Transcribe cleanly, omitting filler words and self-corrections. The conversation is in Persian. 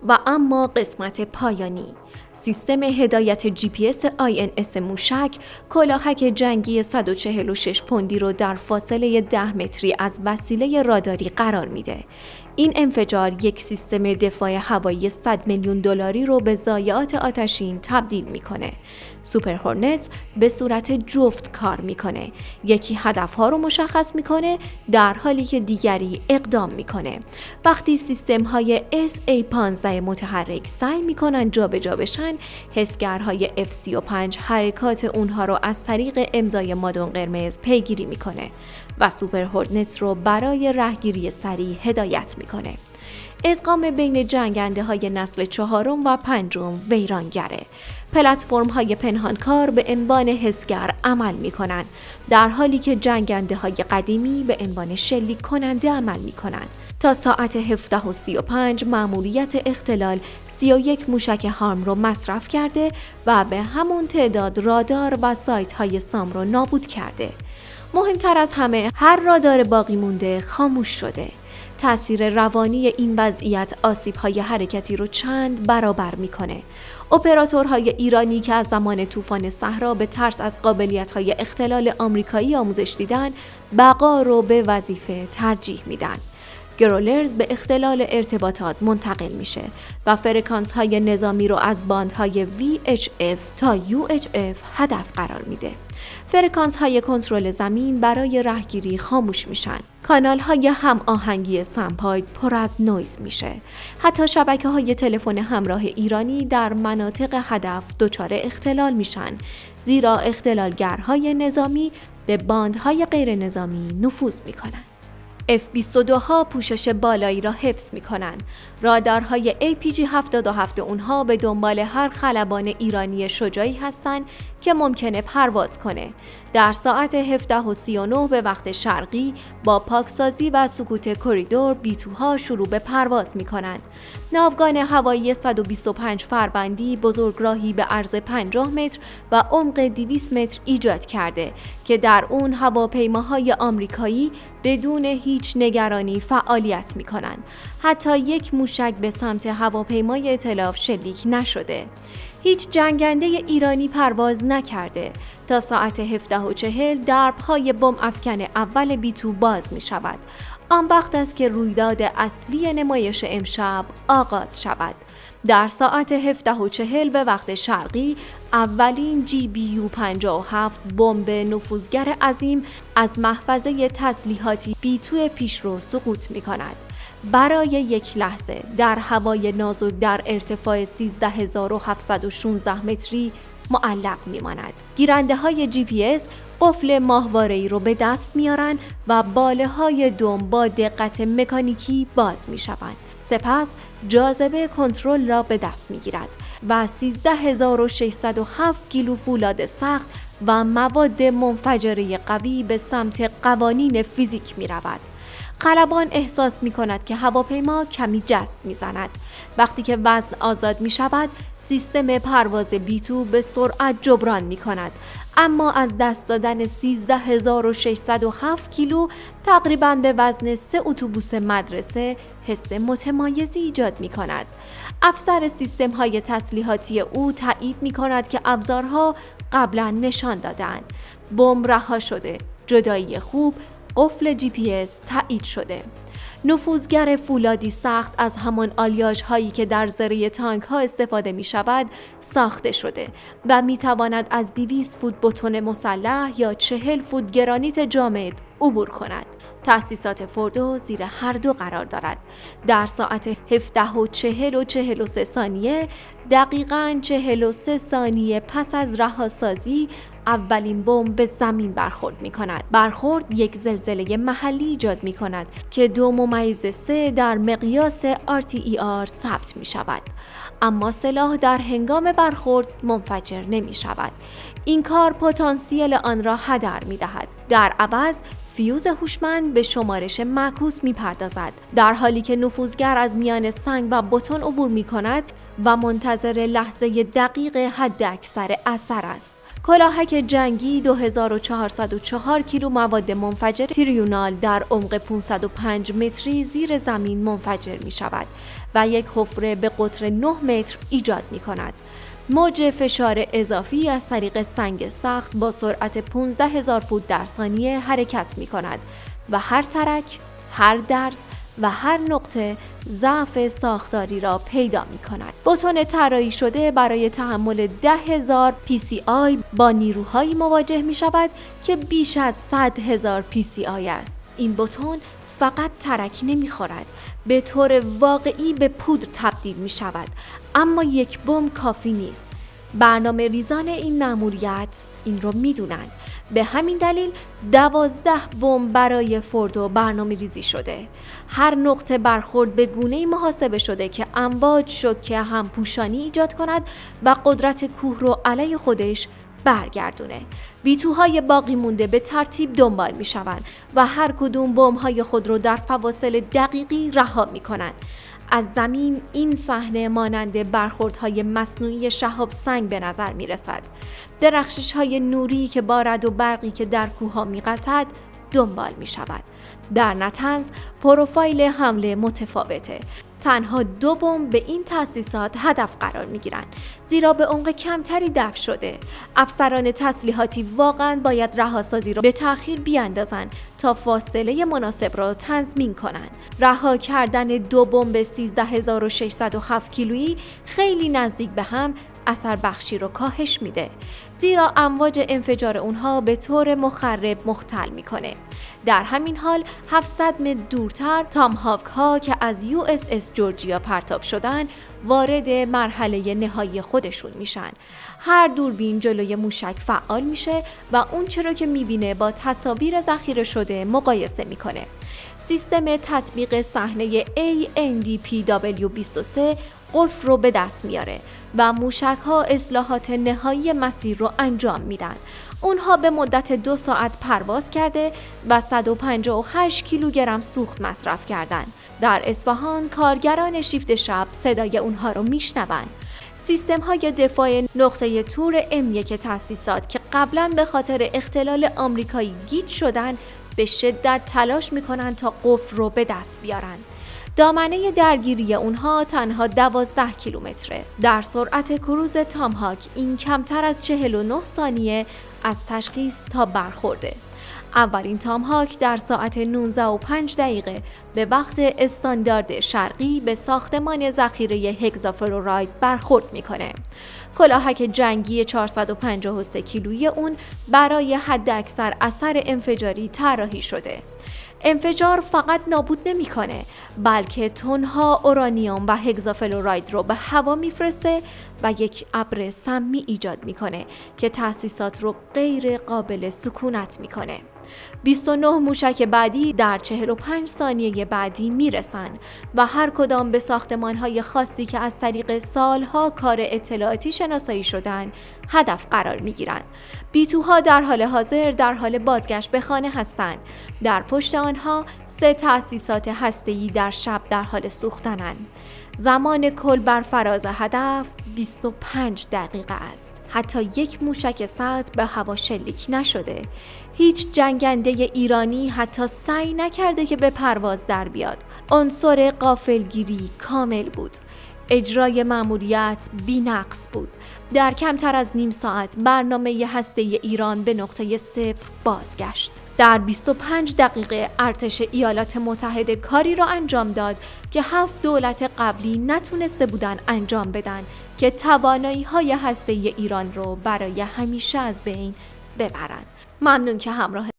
و اما قسمت پایانی، سیستم هدایت GPS INS موشک کلاهک جنگی 146 پوندی رو در فاصله 10 متری از وسیله راداری قرار میده. این انفجار یک سیستم دفاع هوایی 100 میلیون دلاری رو به ضایعات آتشین تبدیل میکنه. سوپر هورنتس به صورت جفت کار میکنه. یکی هدفها رو مشخص میکنه در حالی که دیگری اقدام میکنه. وقتی سیستم های SA-15 متحرک سعی میکنن جابجا بشن، حسگرهای F-35 حرکات اونها رو از طریق امضای مادون قرمز پیگیری میکنه و سوپر هورنتس رو برای رهگیری سریع هدایت میکنه. ادغام بین جنگنده های نسل 4 و 5 ویرانگره. پلتفرم های پنهانکار به عنوان حسگر عمل می کنند، در حالی که جنگنده های قدیمی به عنوان شلیک کننده عمل می کنند. تا ساعت 17:35 مأموریت اختلال 31 موشک هارم رو مصرف کرده و به همون تعداد رادار و سایت های سام رو نابود کرده. مهمتر از همه، هر رادار باقی مونده خاموش شده. تأثیر روانی این وضعیت آسیب‌های حرکتی رو چند برابر می‌کنه. اپراتورهای ایرانی که از زمان طوفان صحرا به ترس از قابلیت‌های اختلال آمریکایی آموزش دیدن، بقا رو به وظیفه ترجیح میدن. گرولرز به اختلال ارتباطات منتقل میشه و فرکانس‌های نظامی رو از باندهای VHF تا UHF هدف قرار میده. فرکانس‌های کنترل زمین برای رهگیری خاموش میشن. کانال‌های هم آهنگی سمپاید پر از نویز میشه. حتی شبکه‌های تلفن همراه ایرانی در مناطق هدف دچار اختلال میشن، زیرا اختلالگرهای نظامی به باندهای غیر نظامی نفوذ میکنن. F-22 ها پوشش بالایی را حفظ می کنند. رادارهای APG-77 اونها به دنبال هر خلبان ایرانی شجاعی هستند که ممکنه پرواز کنه. در ساعت 17:39 به وقت شرقی با پاکسازی و سکوت کریدور بیتوها شروع به پرواز می کنند. ناوگان هوایی 125 فروندی بزرگراهی به عرض 50 متر و عمق 200 متر ایجاد کرده که در اون هواپیماهای آمریکایی بدون هیچ نگرانی فعالیت می کنند. حتی یک موشک به سمت هواپیمای ائتلاف شلیک نشده. هیچ جنگنده ایرانی پرواز نکرده. تا ساعت 17:40 درب‌های بمب افکن اول بیتو باز می شود. آن وقت است که رویداد اصلی نمایش امشب آغاز شود. در ساعت 17:40 به وقت شرقی اولین GBU-57 بمب نفوذگر عظیم از محفظه تسلیحاتی بیتو پیشرو سقوط می کند. برای یک لحظه در هوای نازک در ارتفاع 13716 متری معلق میماند. گیرنده های GPS قفل ماهواره‌ای رو به دست میارن و باله های دم با دقت مکانیکی باز میشوند. سپس جاذبه کنترل را به دست میگیرد و 13607 کیلو فولاد سخت و مواد منفجره قوی به سمت قوانین فیزیک میرود. خلبان احساس می کند که هواپیما کمی جست می زند. وقتی که وزن آزاد می شود، سیستم پرواز بیتو به سرعت جبران می کند. اما از دست دادن 13607 کیلو تقریباً به وزن 3 اتوبوس مدرسه حس متمایزی ایجاد می کند. افسر سیستم های تسلیحاتی او تایید می کند که ابزارها قبلا نشان دادند. بمب رها شده. جدایی خوب. قفل GPS تایید شده. نفوذگر فولادی سخت از همان آلیاژ هایی که در زره تانک ها استفاده می شود ساخته شده و می تواند از 200 فوت بتون مسلح یا 40 فوت گرانیت جامد عبور کند. تأسیسات فوردو زیر هر دو قرار دارد. در ساعت 17:40 دقیقاً 43 ثانیه پس از رهاسازی اولین بمب به زمین برخورد می کند. برخورد یک زلزله محلی ایجاد می کند که 2.3 در مقیاس RTER ثبت می شود. اما سلاح در هنگام برخورد منفجر نمی شود. این کار پتانسیل آن را هدر می دهد. در عوض فیوز هوشمند به شمارش معکوس می‌پردازد، در حالی که نفوذگر از میان سنگ و بتن عبور می‌کند و منتظر لحظه دقیق حداکثر اثر است. کلاهک جنگی 2404 کیلو مواد منفجر تریونال در عمق 505 متری زیر زمین منفجر می شود و یک حفره به قطر 9 متر ایجاد می کند. موج فشار اضافی از طریق سنگ سخت با سرعت 15,000 فوت در ثانیه حرکت می کند و هر ترک، هر درز و هر نقطه ضعف ساختاری را پیدا می کند. بتن طراحی شده برای تحمل 10,000 PCI با نیروهایی مواجه می شود که بیش از 100,000 PCI است. این بتن فقط ترک نمی خورد، به طور واقعی به پودر تبدیل می شود، اما یک بمب کافی نیست. برنامه ریزان این مأموریت این رو می دونن. به همین دلیل 12 بمب برای فوردو برنامه ریزی شده. هر نقطه برخورد به گونه‌ای محاسبه شده که امواج شوکه همپوشانی ایجاد کند و قدرت کوه رو علیه خودش برگردونه. بیتوهای باقی مونده به ترتیب دنبال می شوند و هر کدوم بمب‌های خود رو در فواصل دقیقی رها می کنند. از زمین این صحنه مانند برخوردهای مصنوعی شهاب سنگ به نظر می رسد. درخشش‌های نوری که با رعد و برقی که در کوه‌ها می‌غلطد دنبال می شود. در نطنز پروفایل حمله متفاوته. تنها 2 بمب به این تأسیسات هدف قرار می گیرند، زیرا به عمق کمتری دفع شده. افسران تسلیحاتی واقعاً باید رهاسازی را به تأخیر بیاندازند تا فاصله مناسب را تضمین کنند. رها کردن 2 بمب 13,607 کیلویی خیلی نزدیک به هم اثر بخشی رو کاهش میده، زیرا امواج انفجار اونها به طور مخرب مختل میکنه. در همین حال 700 متر دورتر تامهاوک ها که از USS جورجیا پرتاب شدن وارد مرحله نهایی خودشون میشن. هر دوربین جلوی موشک فعال میشه و اون چرا که میبینه با تصاویر ذخیره شده مقایسه میکنه. سیستم تطبیق صحنه ANDPW-23 قفل رو به دست میاره و موشک‌ها اصلاحات نهایی مسیر رو انجام میدن. اونها به مدت 2 ساعت پرواز کرده و 158 کیلوگرم سوخت مصرف کردند. در اصفهان کارگران شیفت شب صدای اونها رو میشنون. سیستم‌های دفاع نقطه تور M1 تأسیسات که قبلاً به خاطر اختلال آمریکایی گیج شدن به شدت تلاش میکنن تا قفل رو به دست بیارن. دامنه درگیری اونها تنها 12 کیلومتره. در سرعت کروز تامهاک این کمتر از 49 ثانیه از تشخیص تا برخورده. اولین تامهاک در ساعت 19:05 به وقت استاندارد شرقی به ساختمان ذخیره هگزافلوراید برخورد میکنه. کلاهک جنگی 453 کیلویی اون برای حداکثر اثر انفجاری طراحی شده. انفجار فقط نابود نمیکنه، بلکه تنها اورانیوم و هگزافلوراید رو به هوا میفرسته و یک ابر سمی ایجاد میکنه که تأسیسات رو غیر قابل سکونت میکنه. 29 موشک بعدی در 45 ثانیه بعدی میرسن و هر کدام به ساختمان‌های خاصی که از طریق سالها کار اطلاعاتی شناسایی شدن هدف قرار میگیرن. بیتوها در حال حاضر در حال بازگشت به خانه هستند. در پشت آنها 3 تأسیسات هسته‌ای در شب در حال سوختنن. زمان کل بر فراز هدف 25 دقیقه است. حتی یک موشک سطح به هوا شلیک نشده. هیچ جنگنده ایرانی حتی سعی نکرده که به پرواز در بیاد. عنصر غافلگیری کامل بود. اجرای مأموریت بی‌نقص بود. در کمتر از نیم ساعت برنامه هسته‌ای ایران به نقطه صفر بازگشت. در 25 دقیقه ارتش ایالات متحده کاری را انجام داد که 7 دولت قبلی نتونسته بودن انجام بدن که توانایی‌های هسته‌ای ایران رو برای همیشه از بین ببرن. ممنون که همراه